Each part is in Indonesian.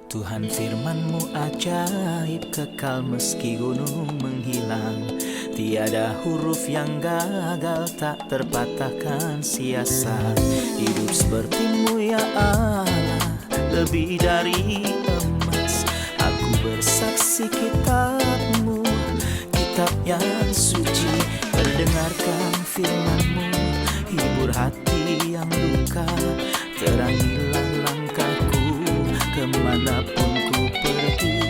Tuhan firman-Mu ajaib, kekal meski gunung menghilang. Tiada huruf yang gagal, tak terpatahkan siasat. Hidup seperti-Mu ya Allah, lebih dari emas. Aku bersaksi kitab-Mu, kitab yang suci. Terdengarkan firman-Mu, hibur hati yang luka. Terangilah langkahku kemanapun ku pergi.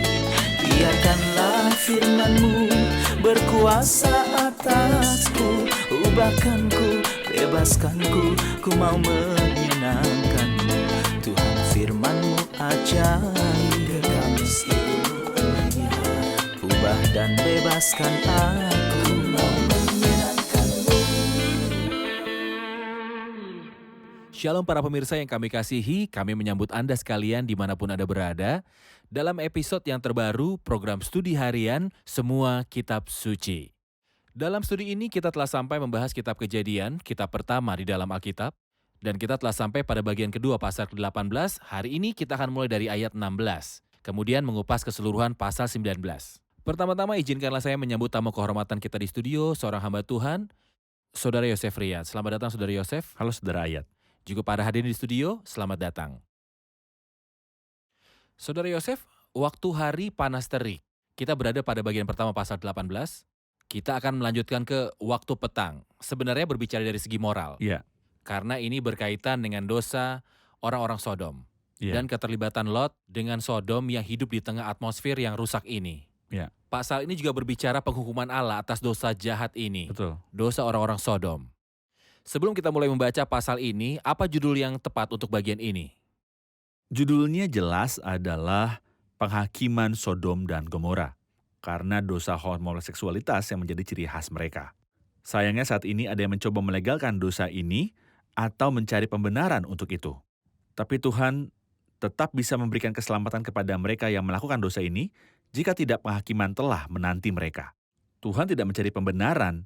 Biarkanlah firman-Mu berkuasa atasku. Ubahkanku, bebaskanku, ku mau menyenangkan-Mu. Tuhan firman-Mu ajaib, kekal meski gunung menghilang. Ubah dan bebaskan aku, mau menyenangkan-Mu. Shalom para pemirsa yang kami kasihi, kami menyambut Anda sekalian dimanapun Anda berada dalam episode yang terbaru program studi harian Semua Kitab Suci. Dalam studi ini kita telah sampai membahas kitab Kejadian, kitab pertama di dalam Alkitab, dan kita telah sampai pada bagian kedua pasal ke-18. Hari ini kita akan mulai dari ayat 16, kemudian mengupas keseluruhan pasal 19. Pertama-tama izinkanlah saya menyambut tamu kehormatan kita di studio, seorang hamba Tuhan, Saudara Yosef Riyad. Selamat datang Saudara Yosef. Halo Saudara Ayat. Juga para hadirin di studio, selamat datang. Saudara Yosef, waktu hari panas terik, kita berada pada bagian pertama pasal 18, kita akan melanjutkan ke waktu petang. Sebenarnya berbicara dari segi moral, Iya. karena ini berkaitan dengan dosa orang-orang Sodom. Iya. Dan keterlibatan Lot dengan Sodom yang hidup di tengah atmosfer yang rusak ini. Iya. Pasal ini juga berbicara penghukuman Allah atas dosa jahat ini, Betul. dosa orang-orang Sodom. Sebelum kita mulai membaca pasal ini, apa judul yang tepat untuk bagian ini? Judulnya jelas adalah Penghakiman Sodom dan Gomora, karena dosa homoseksualitas yang menjadi ciri khas mereka. Sayangnya saat ini ada yang mencoba melegalkan dosa ini atau mencari pembenaran untuk itu. Tapi Tuhan tetap bisa memberikan keselamatan kepada mereka yang melakukan dosa ini jika tidak penghakiman telah menanti mereka. Tuhan tidak mencari pembenaran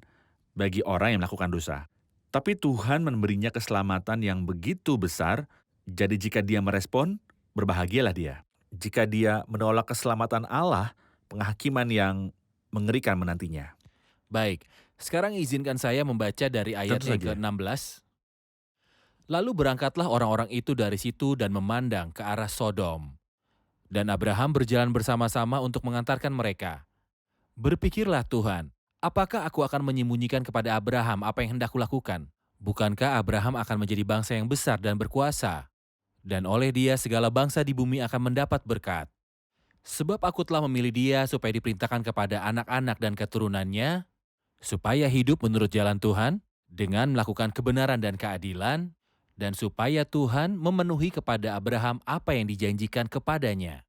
bagi orang yang melakukan dosa. Tapi Tuhan memberinya keselamatan yang begitu besar, jadi jika dia merespon, berbahagialah dia. Jika dia menolak keselamatan Allah, penghakiman yang mengerikan menantinya. Baik, sekarang izinkan saya membaca dari ayat Tentu yang saja. ke-16. Lalu berangkatlah orang-orang itu dari situ dan memandang ke arah Sodom. Dan Abraham berjalan bersama-sama untuk mengantarkan mereka. Berpikirlah Tuhan, apakah aku akan menyembunyikan kepada Abraham apa yang hendak kulakukan? Bukankah Abraham akan menjadi bangsa yang besar dan berkuasa? Dan oleh dia segala bangsa di bumi akan mendapat berkat. Sebab aku telah memilih dia supaya diperintahkan kepada anak-anak dan keturunannya, supaya hidup menurut jalan Tuhan, dengan melakukan kebenaran dan keadilan, dan supaya Tuhan memenuhi kepada Abraham apa yang dijanjikan kepadanya.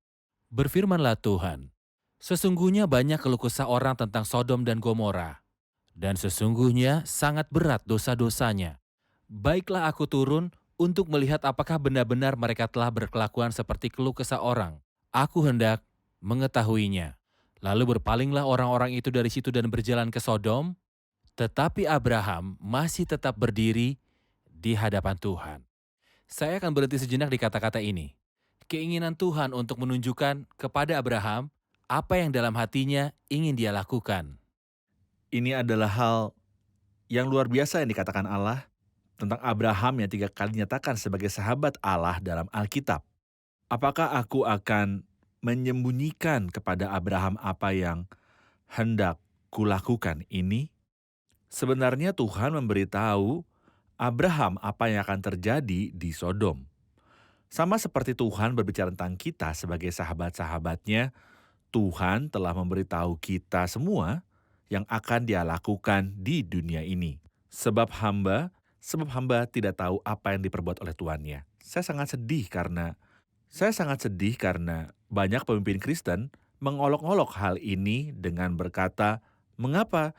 Berfirmanlah Tuhan, sesungguhnya banyak keluh kesah orang tentang Sodom dan Gomora, dan sesungguhnya sangat berat dosa-dosanya. Baiklah aku turun untuk melihat apakah benar-benar mereka telah berkelakuan seperti keluh kesah orang. Aku hendak mengetahuinya. Lalu berpalinglah orang-orang itu dari situ dan berjalan ke Sodom, tetapi Abraham masih tetap berdiri di hadapan Tuhan. Saya akan berhenti sejenak di kata-kata ini. Keinginan Tuhan untuk menunjukkan kepada Abraham apa yang dalam hatinya ingin dia lakukan. Ini adalah hal yang luar biasa yang dikatakan Allah tentang Abraham yang 3 kali dinyatakan sebagai sahabat Allah dalam Alkitab. Apakah aku akan menyembunyikan kepada Abraham apa yang hendak kulakukan ini? Sebenarnya Tuhan memberitahu Abraham apa yang akan terjadi di Sodom. Sama seperti Tuhan berbicara tentang kita sebagai sahabat-sahabatnya, Tuhan telah memberitahu kita semua yang akan Dia lakukan di dunia ini. Sebab hamba tidak tahu apa yang diperbuat oleh tuannya. Saya sangat sedih karena banyak pemimpin Kristen mengolok-olok hal ini dengan berkata, mengapa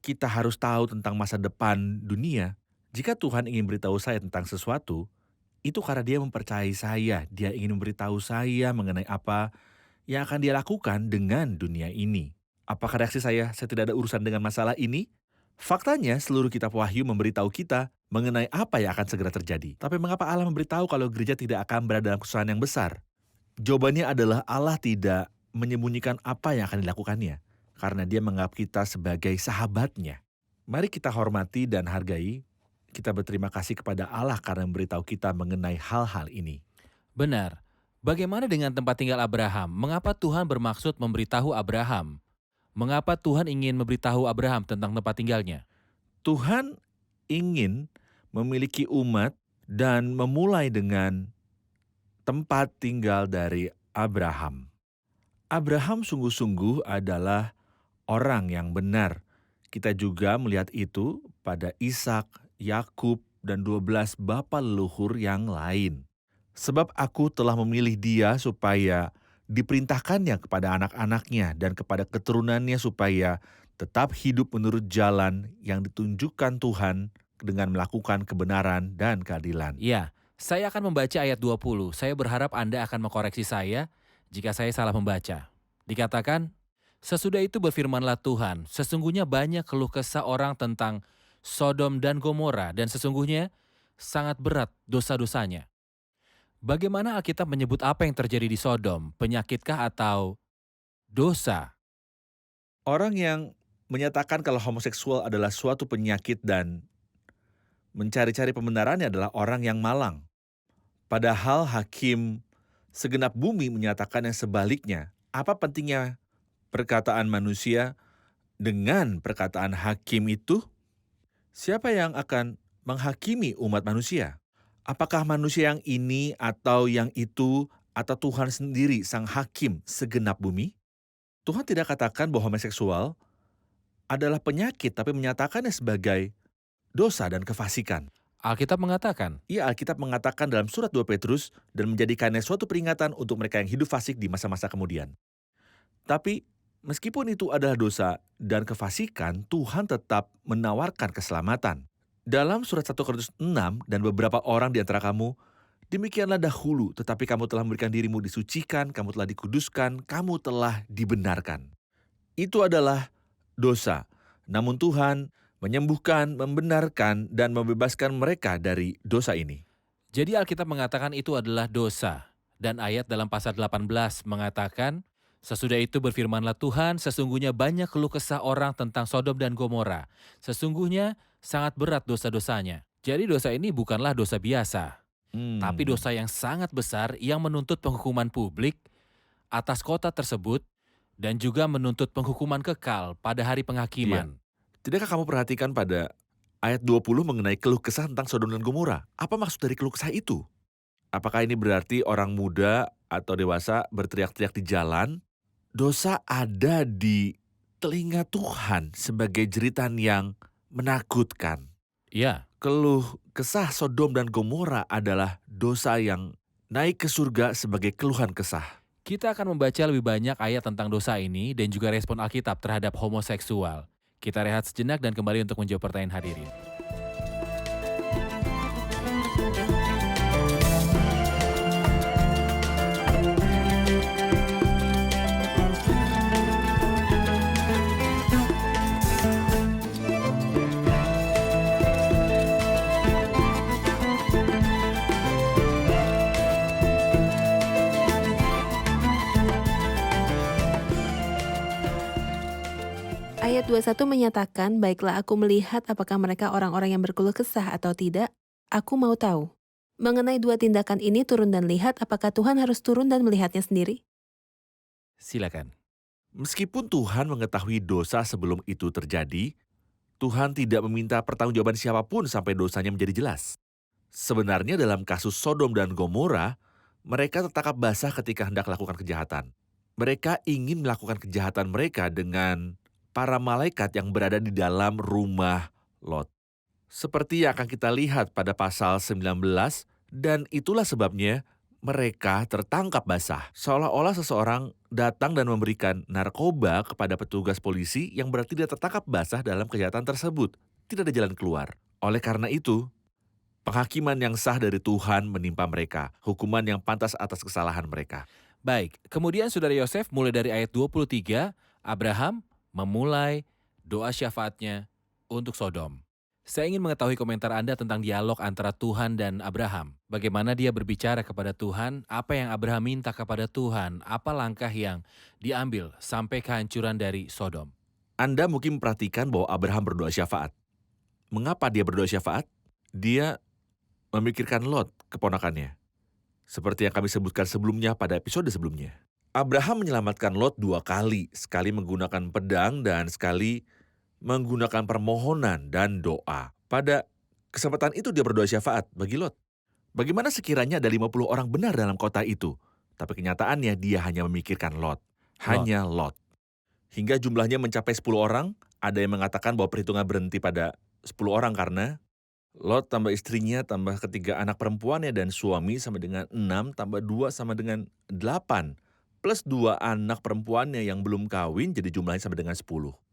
kita harus tahu tentang masa depan dunia? Jika Tuhan ingin beritahu saya tentang sesuatu, itu karena Dia mempercayai saya. Dia ingin memberitahu saya mengenai apa yang akan Dia lakukan dengan dunia ini. Apakah reaksi saya tidak ada urusan dengan masalah ini? Faktanya, seluruh kitab Wahyu memberitahu kita mengenai apa yang akan segera terjadi. Tapi mengapa Allah memberitahu kalau gereja tidak akan berada dalam kesusahan yang besar? Jawabannya adalah Allah tidak menyembunyikan apa yang akan dilakukannya, karena dia menganggap kita sebagai sahabatnya. Mari kita hormati dan hargai, kita berterima kasih kepada Allah karena memberitahu kita mengenai hal-hal ini. Benar. Bagaimana dengan tempat tinggal Abraham? Mengapa Tuhan bermaksud memberitahu Abraham? Mengapa Tuhan ingin memberitahu Abraham tentang tempat tinggalnya? Tuhan ingin memiliki umat dan memulai dengan tempat tinggal dari Abraham. Abraham sungguh-sungguh adalah orang yang benar. Kita juga melihat itu pada Ishak, Yakub, dan 12 bapa leluhur yang lain. Sebab aku telah memilih dia supaya diperintahkannya kepada anak-anaknya dan kepada keturunannya supaya tetap hidup menurut jalan yang ditunjukkan Tuhan dengan melakukan kebenaran dan keadilan. Ya, saya akan membaca ayat 20. Saya berharap Anda akan mengkoreksi saya jika saya salah membaca. Dikatakan, sesudah itu berfirmanlah Tuhan, sesungguhnya banyak keluh kesah orang tentang Sodom dan Gomora, dan sesungguhnya sangat berat dosa-dosanya. Bagaimana Alkitab menyebut apa yang terjadi di Sodom? Penyakitkah atau dosa? Orang yang menyatakan kalau homoseksual adalah suatu penyakit dan mencari-cari pembenarannya adalah orang yang malang. Padahal hakim segenap bumi menyatakan yang sebaliknya. Apa pentingnya perkataan manusia dengan perkataan hakim itu? Siapa yang akan menghakimi umat manusia? Apakah manusia yang ini atau yang itu atau Tuhan sendiri sang hakim segenap bumi? Tuhan tidak katakan bahwa homoseksual adalah penyakit tapi menyatakannya sebagai dosa dan kefasikan. Alkitab mengatakan, Alkitab mengatakan dalam surat 2 Petrus dan menjadikannya suatu peringatan untuk mereka yang hidup fasik di masa-masa kemudian. Tapi meskipun itu adalah dosa dan kefasikan, Tuhan tetap menawarkan keselamatan. Dalam surat 1 Korintus 6 dan beberapa orang di antara kamu, demikianlah dahulu, tetapi kamu telah memberikan dirimu disucikan, kamu telah dikuduskan, kamu telah dibenarkan. Itu adalah dosa. Namun Tuhan menyembuhkan, membenarkan, dan membebaskan mereka dari dosa ini. jadi Alkitab mengatakan itu adalah dosa. Dan ayat dalam pasal 18 mengatakan, sesudah itu berfirmanlah Tuhan, sesungguhnya banyak keluh kesah orang tentang Sodom dan Gomora. Sesungguhnya sangat berat dosa-dosanya. Jadi dosa ini bukanlah dosa biasa, tapi dosa yang sangat besar yang menuntut penghukuman publik atas kota tersebut dan juga menuntut penghukuman kekal pada hari penghakiman. Tidakkah kamu perhatikan pada ayat 20 mengenai keluh kesah tentang Sodom dan Gomora? Apa maksud dari keluh kesah itu? Apakah ini berarti orang muda atau dewasa berteriak-teriak di jalan? Dosa ada di telinga Tuhan sebagai jeritan yang menakutkan. Ya, Keluh kesah Sodom dan Gomora adalah dosa yang naik ke surga sebagai keluhan kesah. kita akan membaca lebih banyak ayat tentang dosa ini dan juga respon Alkitab terhadap homoseksual. Kita rehat sejenak dan kembali untuk menjawab pertanyaan hadirin. Ayat 21 menyatakan, baiklah aku melihat apakah mereka orang-orang yang berkeluh kesah atau tidak, aku mau tahu. Mengenai dua tindakan ini turun dan lihat, apakah Tuhan harus turun dan melihatnya sendiri? Silakan. Meskipun Tuhan mengetahui dosa sebelum itu terjadi, Tuhan tidak meminta pertanggungjawaban siapapun sampai dosanya menjadi jelas. Sebenarnya dalam kasus Sodom dan Gomora, mereka tertangkap basah ketika hendak melakukan kejahatan. Mereka ingin melakukan kejahatan mereka dengan para malaikat yang berada di dalam rumah Lot. Seperti yang akan kita lihat pada pasal 19, dan itulah sebabnya mereka tertangkap basah. Seolah-olah seseorang datang dan memberikan narkoba kepada petugas polisi yang berarti dia tertangkap basah dalam kejahatan tersebut. Tidak ada jalan keluar. Oleh karena itu, penghakiman yang sah dari Tuhan menimpa mereka. Hukuman yang pantas atas kesalahan mereka. Baik, kemudian Saudara Yosef mulai dari ayat 23, Abraham memulai doa syafaatnya untuk Sodom. Saya ingin mengetahui komentar Anda tentang dialog antara Tuhan dan Abraham. Bagaimana dia berbicara kepada Tuhan, apa yang Abraham minta kepada Tuhan, apa langkah yang diambil sampai kehancuran dari Sodom. Anda mungkin perhatikan bahwa Abraham berdoa syafaat. Mengapa dia berdoa syafaat? Dia memikirkan Lot, keponakannya. Seperti yang kami sebutkan sebelumnya pada episode sebelumnya. Abraham menyelamatkan Lot 2 kali, sekali menggunakan pedang dan sekali menggunakan permohonan dan doa. Pada kesempatan itu dia berdoa syafaat bagi Lot. Bagaimana sekiranya ada 50 orang benar dalam kota itu? Tapi kenyataannya dia hanya memikirkan Lot. Hanya Lot. Hingga jumlahnya mencapai 10 orang, ada yang mengatakan bahwa perhitungan berhenti pada 10 orang karena Lot tambah istrinya, tambah ketiga anak perempuannya dan suami sama dengan 6, tambah 2 sama dengan 8. Plus 2 anak perempuannya yang belum kawin, jadi jumlahnya sama dengan 10.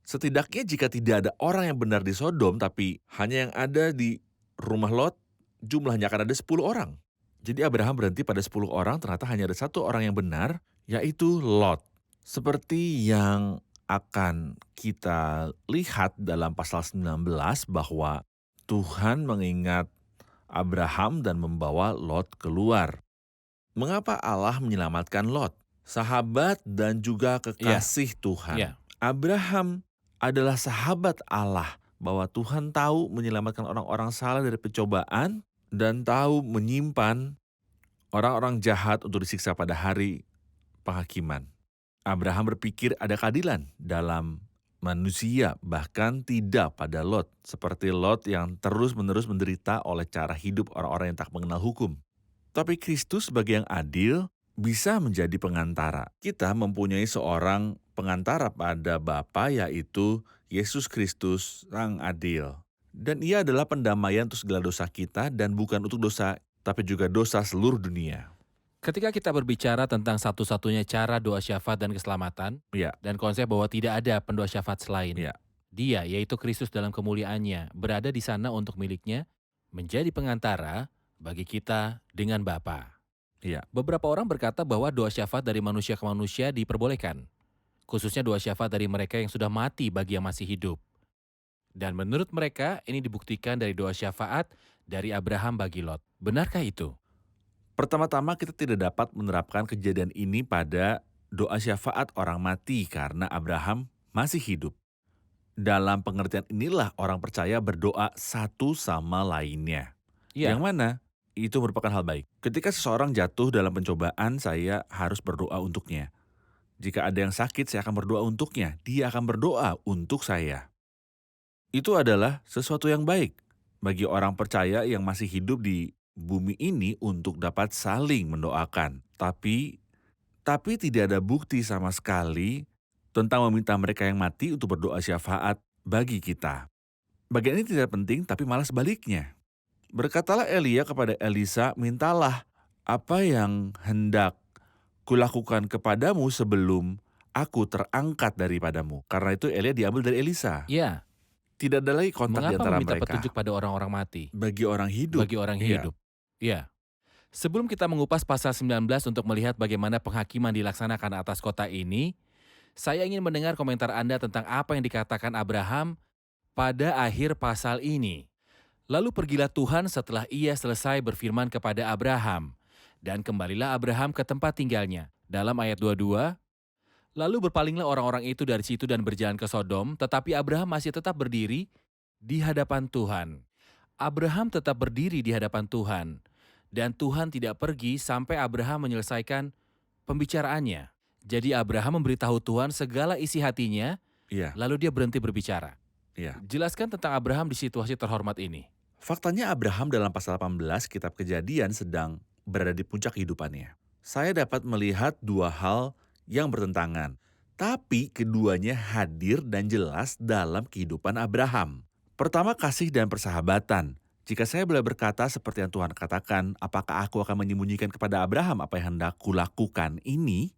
Setidaknya jika tidak ada orang yang benar di Sodom, tapi hanya yang ada di rumah Lot, jumlahnya akan ada 10 orang. Jadi Abraham berhenti pada 10 orang, ternyata hanya ada 1 orang yang benar, yaitu Lot. Seperti yang akan kita lihat dalam pasal 19 bahwa Tuhan mengingat Abraham dan membawa Lot keluar. Mengapa Allah menyelamatkan Lot? Sahabat dan juga kekasih Tuhan. Iya. Abraham adalah sahabat Allah, bahwa Tuhan tahu menyelamatkan orang-orang salah dari pencobaan dan tahu menyimpan orang-orang jahat untuk disiksa pada hari penghakiman. Abraham berpikir ada keadilan dalam manusia, bahkan tidak pada Lot, seperti Lot yang terus-menerus menderita oleh cara hidup orang-orang yang tak mengenal hukum. Tapi Kristus sebagai yang adil bisa menjadi pengantara. Kita mempunyai seorang pengantara pada Bapa, yaitu Yesus Kristus Sang Adil. Dan ia adalah pendamaian untuk segala dosa kita, dan bukan untuk dosa, tapi juga dosa seluruh dunia. Ketika kita berbicara tentang satu-satunya cara doa syafaat dan keselamatan, Ya, dan konsep bahwa tidak ada pendoa syafaat selain, ya. Dia, yaitu Kristus dalam kemuliaannya, berada di sana untuk miliknya, menjadi pengantara bagi kita dengan Bapa. Iya. Beberapa orang berkata bahwa doa syafaat dari manusia ke manusia diperbolehkan, khususnya doa syafaat dari mereka yang sudah mati bagi yang masih hidup. Dan menurut mereka, ini dibuktikan dari doa syafaat dari Abraham bagi Lot. Benarkah itu? Pertama-tama kita tidak dapat menerapkan kejadian ini pada doa syafaat orang mati karena Abraham masih hidup. Dalam pengertian inilah orang percaya berdoa satu sama lainnya. Iya. Yang mana itu merupakan hal baik. Ketika seseorang jatuh dalam pencobaan, saya harus berdoa untuknya. Jika ada yang sakit, saya akan berdoa untuknya. Dia akan berdoa untuk saya. Itu adalah sesuatu yang baik bagi orang percaya yang masih hidup di bumi ini untuk dapat saling mendoakan. Tapi tidak ada bukti sama sekali tentang meminta mereka yang mati untuk berdoa syafaat bagi kita. Bagian ini tidak penting, tapi malah sebaliknya. Berkatalah Elia kepada Elisa, mintalah apa yang hendak kulakukan kepadamu sebelum aku terangkat daripadamu. Karena itu Elia diambil dari Elisa. Iya. Tidak ada lagi kontak di Mengapa antara meminta mereka. petunjuk pada orang-orang mati? Bagi orang hidup. Bagi orang Iya. hidup. Iya. Sebelum kita mengupas pasal 19 untuk melihat bagaimana penghakiman dilaksanakan atas kota ini, saya ingin mendengar komentar Anda tentang apa yang dikatakan Abraham pada akhir pasal ini. Lalu pergilah Tuhan setelah ia selesai berfirman kepada Abraham, dan kembalilah Abraham ke tempat tinggalnya. Dalam ayat 22, lalu berpalinglah orang-orang itu dari situ dan berjalan ke Sodom, tetapi Abraham masih tetap berdiri di hadapan Tuhan. Abraham tetap berdiri di hadapan Tuhan, dan Tuhan tidak pergi sampai Abraham menyelesaikan pembicaraannya. Jadi Abraham memberitahu Tuhan segala isi hatinya, Iya. lalu dia berhenti berbicara. Iya. Jelaskan tentang Abraham di situasi terhormat ini. Faktanya Abraham dalam pasal 18 kitab Kejadian sedang berada di puncak kehidupannya. Saya dapat melihat dua hal yang bertentangan, tapi keduanya hadir dan jelas dalam kehidupan Abraham. Pertama, kasih dan persahabatan. Jika saya boleh berkata seperti yang Tuhan katakan, apakah aku akan menyembunyikan kepada Abraham apa yang hendak kulakukan ini?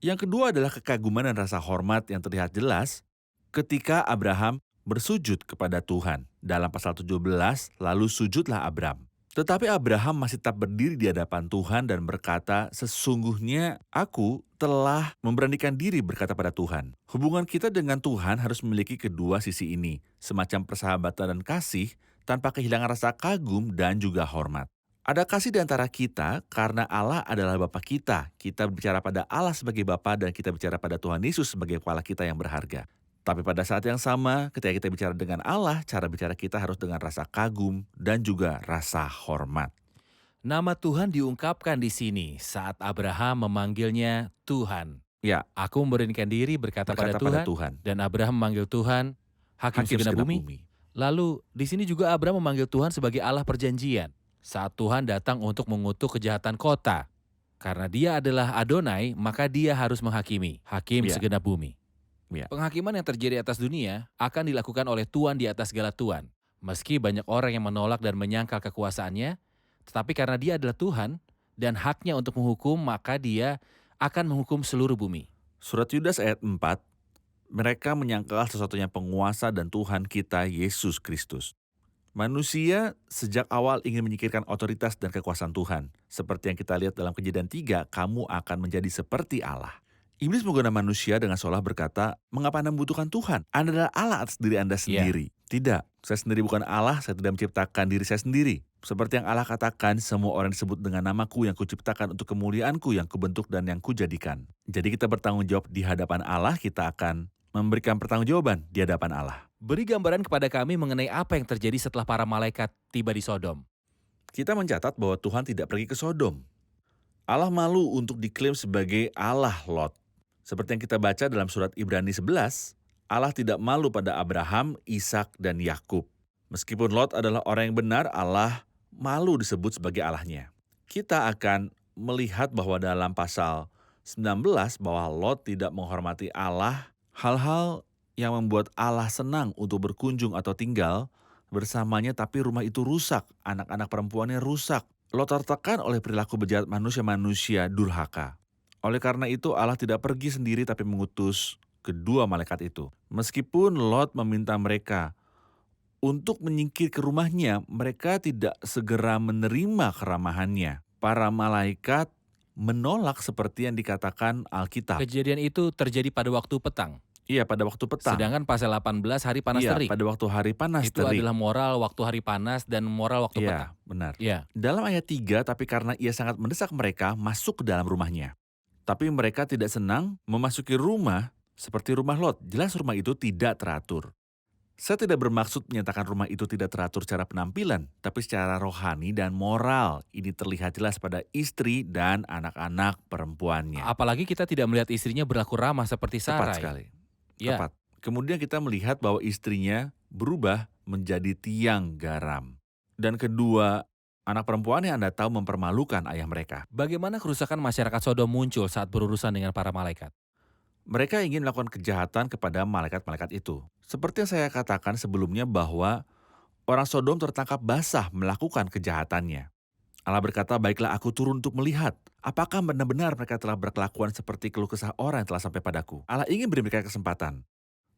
Yang kedua adalah kekaguman dan rasa hormat yang terlihat jelas ketika Abraham bersujud kepada Tuhan. Dalam pasal 17, lalu sujudlah Abram. Tetapi Abraham masih tetap berdiri di hadapan Tuhan dan berkata, sesungguhnya aku telah memberanikan diri berkata pada Tuhan. Hubungan kita dengan Tuhan harus memiliki kedua sisi ini, semacam persahabatan dan kasih, tanpa kehilangan rasa kagum dan juga hormat. Ada kasih di antara kita karena Allah adalah Bapa kita. Kita berbicara pada Allah sebagai Bapa dan kita bicara pada Tuhan Yesus sebagai kepala kita yang berharga. Tapi pada saat yang sama, ketika kita bicara dengan Allah, cara bicara kita harus dengan rasa kagum dan juga rasa hormat. Nama Tuhan diungkapkan di sini saat Abraham memanggilnya Tuhan. Ya, Aku memberanikan diri berkata pada berkata pada Tuhan, Tuhan, dan Abraham memanggil Tuhan Hakim segenap bumi. Lalu di sini juga Abraham memanggil Tuhan sebagai Allah perjanjian saat Tuhan datang untuk mengutuk kejahatan kota. Karena dia adalah Adonai, maka dia harus menghakimi, hakim Ya. segenap bumi. Ya. Penghakiman yang terjadi atas dunia akan dilakukan oleh Tuhan di atas segala Tuhan. Meski banyak orang yang menolak dan menyangkal kekuasaannya, tetapi karena dia adalah Tuhan dan haknya untuk menghukum, maka dia akan menghukum seluruh bumi. Surat Yudas ayat 4, mereka menyangkal sesuatunya penguasa dan Tuhan kita Yesus Kristus. Manusia sejak awal ingin menyingkirkan otoritas dan kekuasaan Tuhan. Seperti yang kita lihat dalam Kejadian 3, kamu akan menjadi seperti Allah. Iblis menggoda manusia dengan seolah berkata, mengapa Anda membutuhkan Tuhan? Anda adalah Allah atas diri Anda sendiri. Tidak, saya sendiri bukan Allah, saya tidak menciptakan diri saya sendiri. Seperti yang Allah katakan, semua orang disebut dengan namaku yang kuciptakan untuk kemuliaanku yang kubentuk dan yang kujadikan. Jadi kita bertanggung jawab di hadapan Allah, kita akan memberikan pertanggungjawaban di hadapan Allah. Beri gambaran kepada kami mengenai apa yang terjadi setelah para malaikat tiba di Sodom. Kita mencatat bahwa Tuhan tidak pergi ke Sodom. Allah malu untuk diklaim sebagai Allah Lot. Seperti yang kita baca dalam surat Ibrani 11, Allah tidak malu pada Abraham, Ishak, dan Yakub. Meskipun Lot adalah orang yang benar, Allah malu disebut sebagai Allahnya. Kita akan melihat bahwa dalam pasal 19 bahwa Lot tidak menghormati Allah, hal-hal yang membuat Allah senang untuk berkunjung atau tinggal bersamanya, tapi rumah itu rusak, anak-anak perempuannya rusak. Lot tertekan oleh perilaku bejat manusia-manusia durhaka. Oleh karena itu Allah tidak pergi sendiri tapi mengutus kedua malaikat itu. Meskipun Lot meminta mereka untuk menyingkir ke rumahnya, mereka tidak segera menerima keramahannya. Para malaikat menolak seperti yang dikatakan Alkitab. Kejadian itu terjadi pada waktu petang. Iya, pada waktu petang. Sedangkan pasal 18 hari panas Iya, terik. pada waktu hari panas Itu terik. adalah moral waktu hari panas dan moral waktu petang. Iya, benar. Ya, Dalam ayat 3, tapi karena ia sangat mendesak mereka masuk ke dalam rumahnya. Tapi mereka tidak senang memasuki rumah seperti rumah Lot. Jelas rumah itu tidak teratur. Saya tidak bermaksud menyatakan rumah itu tidak teratur secara penampilan, tapi secara rohani dan moral. Ini terlihat jelas pada istri dan anak-anak perempuannya. apalagi kita tidak melihat istrinya berlaku ramah seperti Tepat Sarai. sekali. Ya, Tepat. Kemudian kita melihat bahwa istrinya berubah menjadi tiang garam. Dan kedua anak perempuan yang Anda tahu mempermalukan ayah mereka. bagaimana kerusakan masyarakat Sodom muncul saat berurusan dengan para malaikat? Mereka ingin melakukan kejahatan kepada malaikat-malaikat itu. Seperti yang saya katakan sebelumnya bahwa orang Sodom tertangkap basah melakukan kejahatannya. Allah berkata, baiklah aku turun untuk melihat. Apakah benar-benar mereka telah berkelakuan seperti keluh kesah orang yang telah sampai padaku? Allah ingin beri mereka kesempatan.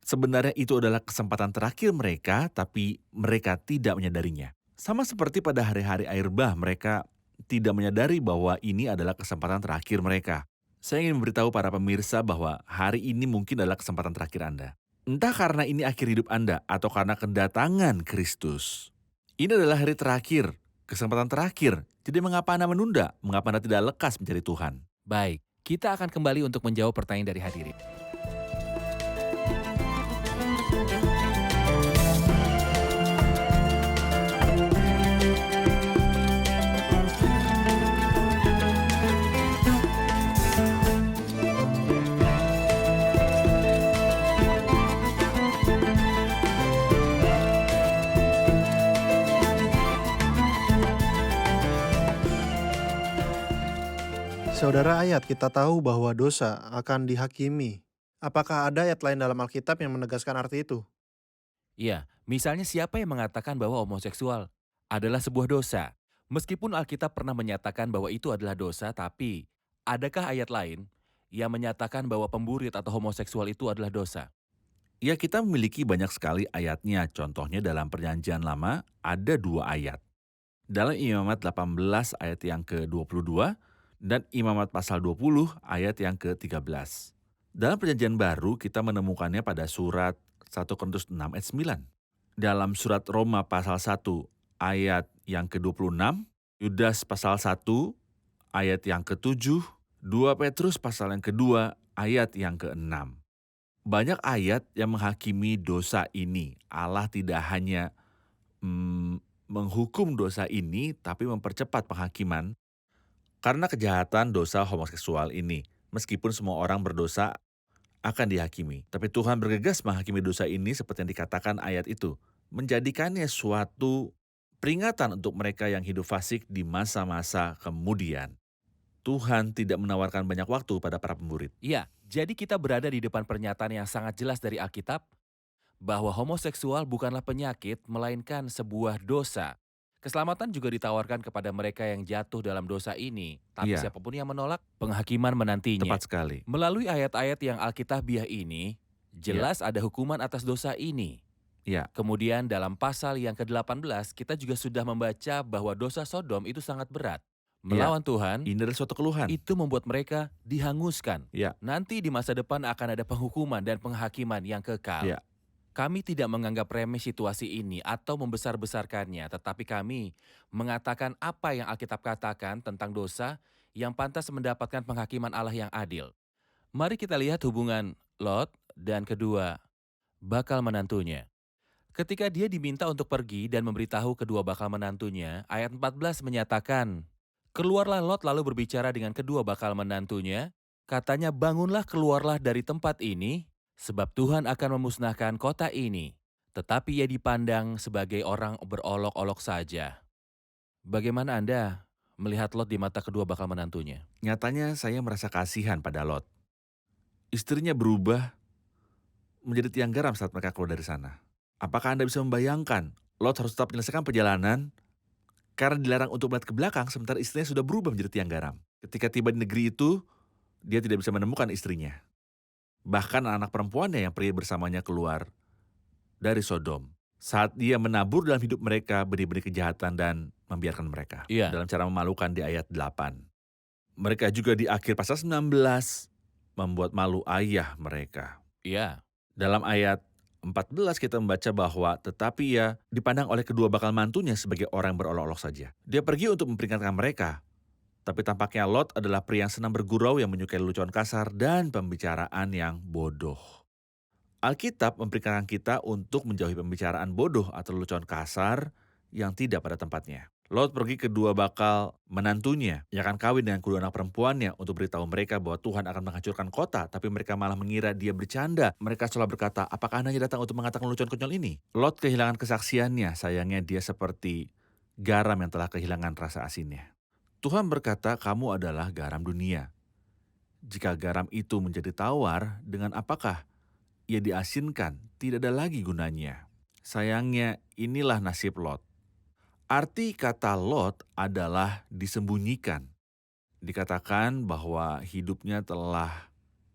Sebenarnya itu adalah kesempatan terakhir mereka, tapi mereka tidak menyadarinya. Sama seperti pada hari-hari air bah, mereka tidak menyadari bahwa ini adalah kesempatan terakhir mereka. Saya ingin memberitahu para pemirsa bahwa hari ini mungkin adalah kesempatan terakhir Anda. Entah karena ini akhir hidup Anda atau karena kedatangan Kristus. Ini adalah hari terakhir, kesempatan terakhir. Jadi mengapa Anda menunda? Mengapa Anda tidak lekas mencari Tuhan? Baik, kita akan kembali untuk menjawab pertanyaan dari hadirin. Saudara, ayat kita tahu bahwa dosa akan dihakimi. Apakah ada ayat lain dalam Alkitab yang menegaskan arti itu? Iya, misalnya siapa yang mengatakan bahwa homoseksual adalah sebuah dosa? Meskipun Alkitab pernah menyatakan bahwa itu adalah dosa, tapi adakah ayat lain yang menyatakan bahwa pemburit atau homoseksual itu adalah dosa? Ya, kita memiliki banyak sekali ayatnya. Contohnya dalam Perjanjian Lama ada 2 ayat. Dalam Imamat 18 ayat yang ke-22 dan Imamat pasal 20 ayat yang ke-13. Dalam Perjanjian Baru kita menemukannya pada surat 1 Korintus 6 ayat 9. dalam surat Roma pasal 1 ayat yang ke-26, Yudas pasal 1 ayat yang ke-7, 2 Petrus pasal yang kedua ayat yang ke-6. Banyak ayat yang menghakimi dosa ini. Allah tidak hanya menghukum dosa ini, tapi mempercepat penghakiman karena kejahatan dosa homoseksual ini. Meskipun semua orang berdosa akan dihakimi. Tapi Tuhan bergegas menghakimi dosa ini seperti yang dikatakan ayat itu. Menjadikannya suatu peringatan untuk mereka yang hidup fasik di masa-masa kemudian. Tuhan tidak menawarkan banyak waktu pada para pemurid. Iya, jadi kita berada di depan pernyataan yang sangat jelas dari Alkitab bahwa homoseksual bukanlah penyakit, melainkan sebuah dosa. Keselamatan juga ditawarkan kepada mereka yang jatuh dalam dosa ini, tapi Iya. siapapun yang menolak, penghakiman menantinya. Tepat sekali. Melalui ayat-ayat yang Alkitabiah ini, jelas ada hukuman atas dosa ini. Ya. Kemudian dalam pasal yang ke-18, kita juga sudah membaca bahwa dosa Sodom itu sangat berat. Melawan Tuhan, Ini adalah suatu keluhan. itu membuat mereka dihanguskan. Ya. Nanti di masa depan akan ada penghukuman dan penghakiman yang kekal. Ya. Kami tidak menganggap remeh situasi ini atau membesar-besarkannya, tetapi kami mengatakan apa yang Alkitab katakan tentang dosa yang pantas mendapatkan penghakiman Allah yang adil. Mari kita lihat hubungan Lot dan kedua bakal menantunya. Ketika dia diminta untuk pergi dan memberitahu kedua bakal menantunya, ayat 14 menyatakan, keluarlah Lot lalu berbicara dengan kedua bakal menantunya, katanya bangunlah keluarlah dari tempat ini, sebab Tuhan akan memusnahkan kota ini, tetapi ia dipandang sebagai orang berolok-olok saja. Bagaimana Anda melihat Lot di mata kedua bakal menantunya? Nyatanya saya merasa kasihan pada Lot. Istrinya berubah menjadi tiang garam saat mereka keluar dari sana. Apakah Anda bisa membayangkan Lot harus tetap menyelesaikan perjalanan karena dilarang untuk melihat ke belakang sementara istrinya sudah berubah menjadi tiang garam. Ketika tiba di negeri itu, dia tidak bisa menemukan istrinya. Bahkan anak perempuannya yang pergi bersamanya keluar dari Sodom. Saat dia menabur dalam hidup mereka benih-benih kejahatan dan membiarkan mereka. Iya. Dalam cara memalukan di ayat 8. Mereka juga di akhir pasal 19 membuat malu ayah mereka. Iya. Dalam ayat 14 kita membaca bahwa tetapi ia dipandang oleh kedua bakal mantunya sebagai orang yang berolok-olok saja. Dia pergi untuk memperingatkan mereka. Tapi tampaknya Lot adalah pria yang senang bergurau, yang menyukai lelucon kasar dan pembicaraan yang bodoh. Alkitab memperingatkan kita untuk menjauhi pembicaraan bodoh atau lelucon kasar yang tidak pada tempatnya. Lot pergi kedua bakal menantunya yang akan kawin dengan kedua anak perempuannya untuk beritahu mereka bahwa Tuhan akan menghancurkan kota, tapi mereka malah mengira dia bercanda. Mereka seolah berkata, apakah Anda datang untuk mengatakan lelucon konyol ini? Lot kehilangan kesaksiannya, sayangnya dia seperti garam yang telah kehilangan rasa asinnya. Tuhan berkata, kamu adalah garam dunia. Jika garam itu menjadi tawar, dengan apakah ia diasinkan? Tidak ada lagi gunanya. Sayangnya inilah nasib Lot. Arti kata Lot adalah disembunyikan. Dikatakan bahwa hidupnya telah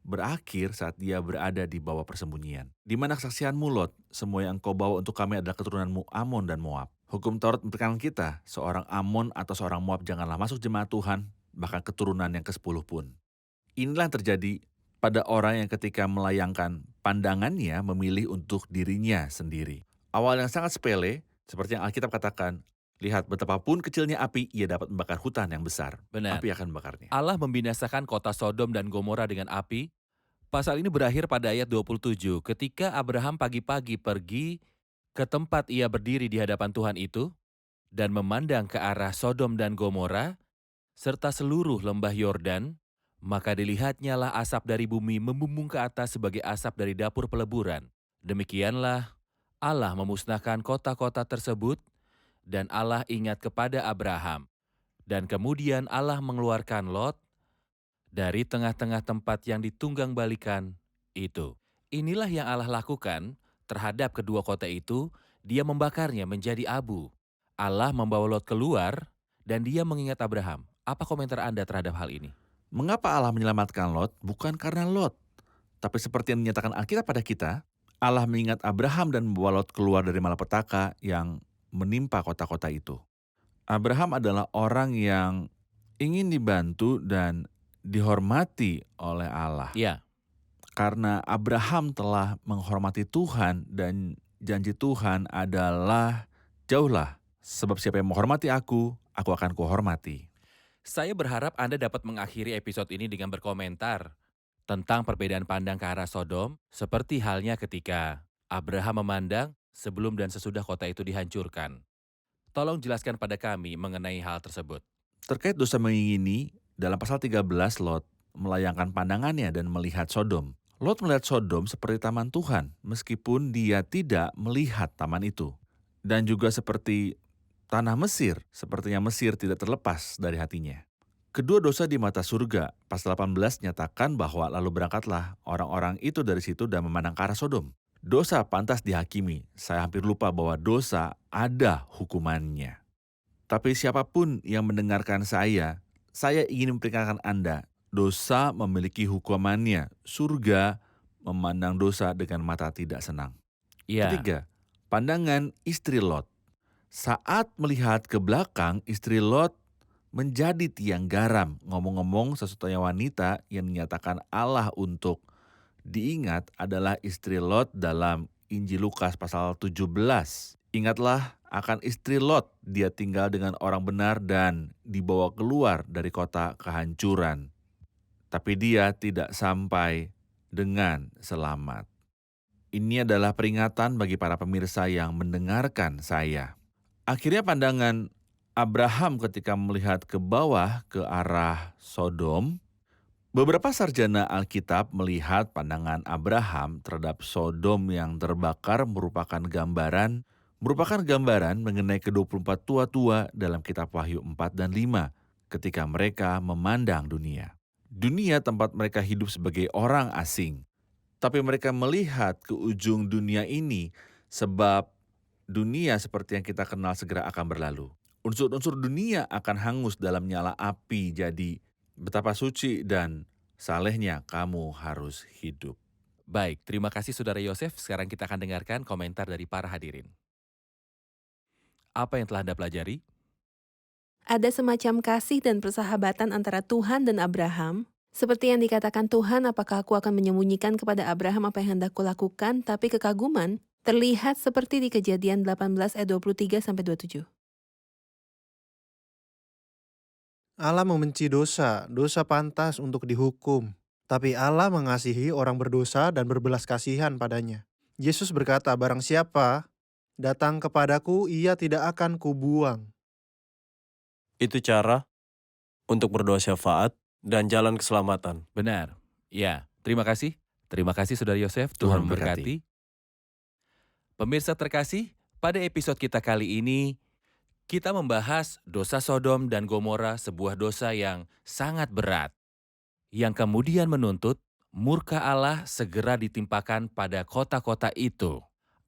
berakhir saat dia berada di bawah persembunyian. Di mana kesaksianmu Lot, semua yang kau bawa untuk kami adalah keturunanmu Amon dan Moab. Hukum Taurat memberikan kita, seorang Amon atau seorang Moab janganlah masuk jemaat Tuhan, bahkan keturunan yang ke-10 pun. Inilah yang terjadi pada orang yang ketika melayangkan pandangannya memilih untuk dirinya sendiri. Awal yang sangat sepele, seperti yang Alkitab katakan, lihat betapapun kecilnya api, ia dapat membakar hutan yang besar. Benar. Api akan membakarnya. Allah membinasakan kota Sodom dan Gomora dengan api. Pasal ini berakhir pada ayat 27, ketika Abraham pagi-pagi pergi ke tempat ia berdiri di hadapan Tuhan itu, dan memandang ke arah Sodom dan Gomora, serta seluruh lembah Yordan, maka dilihatnya lah asap dari bumi membumbung ke atas sebagai asap dari dapur peleburan. Demikianlah Allah memusnahkan kota-kota tersebut, dan Allah ingat kepada Abraham. Dan kemudian Allah mengeluarkan Lot dari tengah-tengah tempat yang ditunggang-balikan itu. Inilah yang Allah lakukan terhadap kedua kota itu, dia membakarnya menjadi abu. Allah membawa Lot keluar dan dia mengingat Abraham. Apa komentar Anda terhadap hal ini? Mengapa Allah menyelamatkan Lot? Bukan karena Lot. Tapi seperti yang dinyatakan Alkitab pada kita, Allah mengingat Abraham dan membawa Lot keluar dari malapetaka yang menimpa kota-kota itu. Abraham adalah orang yang ingin dibantu dan dihormati oleh Allah. Ya, Karena Abraham telah menghormati Tuhan dan janji Tuhan adalah jauhlah. Sebab siapa yang menghormati aku akan kuhormati. Saya berharap Anda dapat mengakhiri episode ini dengan berkomentar tentang perbedaan pandang ke arah Sodom, seperti halnya ketika Abraham memandang sebelum dan sesudah kota itu dihancurkan. Tolong jelaskan pada kami mengenai hal tersebut. Terkait dosa mengingini, dalam pasal 13 Lot melayangkan pandangannya dan melihat Sodom. Lot melihat Sodom seperti taman Tuhan, meskipun dia tidak melihat taman itu. Dan juga seperti tanah Mesir, sepertinya Mesir tidak terlepas dari hatinya. Kedua dosa di mata surga, pasal 18 nyatakan bahwa lalu berangkatlah orang-orang itu dari situ dan memandang ke arah Sodom. Dosa pantas dihakimi, saya hampir lupa bahwa dosa ada hukumannya. Tapi siapapun yang mendengarkan saya ingin memperingatkan Anda, dosa memiliki hukumannya, surga memandang dosa dengan mata tidak senang. Ya, Ketiga, pandangan istri Lot. Saat melihat ke belakang, istri Lot menjadi tiang garam. Ngomong-ngomong, satu-satunya wanita yang dinyatakan Allah untuk diingat adalah istri Lot dalam Injil Lukas pasal 17. Ingatlah akan istri Lot, dia tinggal dengan orang benar dan dibawa keluar dari kota kehancuran. Tapi dia tidak sampai dengan selamat. Ini adalah peringatan bagi para pemirsa yang mendengarkan saya. Akhirnya pandangan Abraham ketika melihat ke bawah ke arah Sodom, beberapa sarjana Alkitab melihat pandangan Abraham terhadap Sodom yang terbakar merupakan gambaran mengenai ke-24 tua-tua dalam kitab Wahyu 4 dan 5 ketika mereka memandang dunia. Dunia tempat mereka hidup sebagai orang asing. Tapi mereka melihat ke ujung dunia ini sebab dunia seperti yang kita kenal segera akan berlalu. Unsur-unsur dunia akan hangus dalam nyala api, jadi betapa suci dan salehnya kamu harus hidup. baik. Terima kasih Saudara Yosef. Sekarang kita akan dengarkan komentar dari para hadirin. Apa yang telah Anda pelajari? Ada semacam kasih dan persahabatan antara Tuhan dan Abraham. Seperti yang dikatakan Tuhan, apakah aku akan menyembunyikan kepada Abraham apa yang hendak kulakukan, tapi kekaguman terlihat seperti di Kejadian 18 ayat 23-27. Allah membenci dosa, dosa pantas untuk dihukum. Tapi Allah mengasihi orang berdosa dan berbelas kasihan padanya. Yesus berkata, barang siapa datang kepadaku, ia tidak akan kubuang. Itu cara untuk berdoa syafaat dan jalan keselamatan. Benar. Ya, terima kasih. Terima kasih Saudara Yosef. Tuhan Tuhan memberkati. Pemirsa terkasih, pada episode kita kali ini, kita membahas dosa Sodom dan Gomora, sebuah dosa yang sangat berat, yang kemudian menuntut murka Allah segera ditimpakan pada kota-kota itu.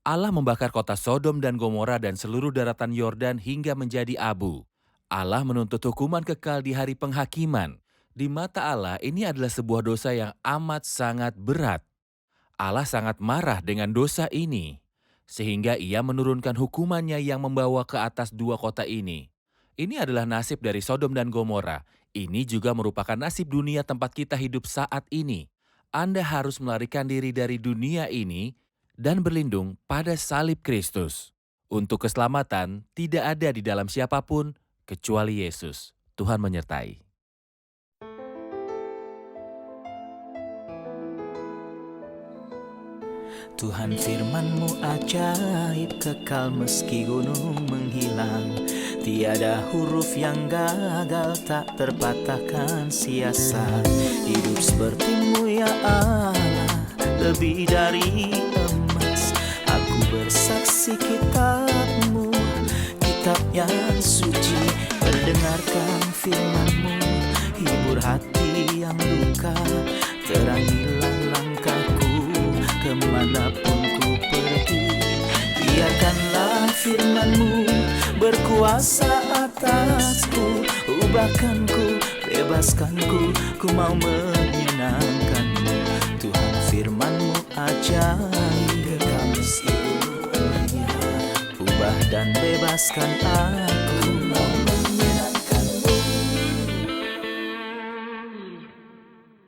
Allah membakar kota Sodom dan Gomora dan seluruh daratan Yordan hingga menjadi abu. Allah menuntut hukuman kekal di hari penghakiman. Di mata Allah, ini adalah sebuah dosa yang amat sangat berat. Allah sangat marah dengan dosa ini, sehingga ia menurunkan hukumannya yang membawa ke atas dua kota ini. Ini adalah nasib dari Sodom dan Gomora. Ini juga merupakan nasib dunia tempat kita hidup saat ini. Anda harus melarikan diri dari dunia ini dan berlindung pada salib Kristus. Untuk keselamatan tidak ada di dalam siapapun kecuali Yesus. Tuhan menyertai. Tuhan firman-Mu ajaib, kekal meski gunung menghilang. Tiada huruf yang gagal, tak terpatahkan siasat. Hidup seperti-Mu ya Allah, lebih dari emas. Aku bersaksi kitab-Mu, kitab yang suci. Mendengarkan firman-Mu, hibur hati yang luka. Terangilah langkahku kemanapun ku pergi. Biarkanlah firman-Mu berkuasa atasku. Ubahkanku, bebaskanku, ku mau menyenangkan-Mu. Tuhan firman-Mu ajaib, kekal meski gunung. Ubah dan bebaskan aku.